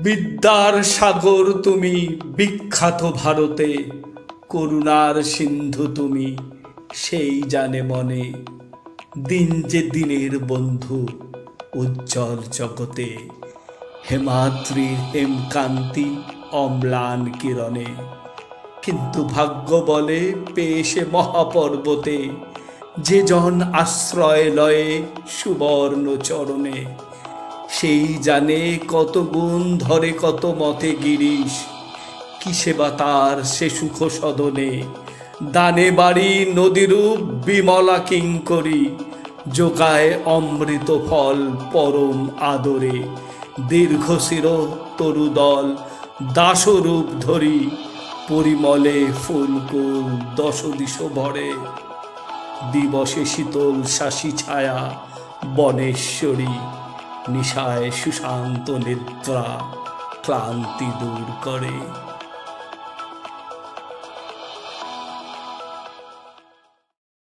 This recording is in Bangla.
বিদ্যার সাগর তুমি, বিখ্যাত ভারতে, করুণার সিন্ধু তুমি, সেই জানে মনে। দিন যে দিনের বন্ধু, উজ্জ্বল জগতে, হেমাদ্রির হেমকান্তি অম্লান কিরণে। কিন্তু ভাগ্য বলে পেয়ে সে মহাপর্বতে, যে জন আশ্রয় লয়ে সুবর্ণ চরণে। সেই জানে কত গুণ ধরে কত মতে গিরিশ, কিসে বা তার সে সুখ সদনে। দানে বাড়ি নদীরূপ বিমলা কিঙ্করী, যোগায় অমৃত ফল পরম আদরে। দীর্ঘশির তরুদল দাসরূপ ধরি, পরিমলে ফুলকুল দশ দিশ ভরে। দিবসে শীতল শাসী ছায়া বনেশ্বরী, নিশায় সুশান্ত নিদ্রা ক্লান্তি দূর করে।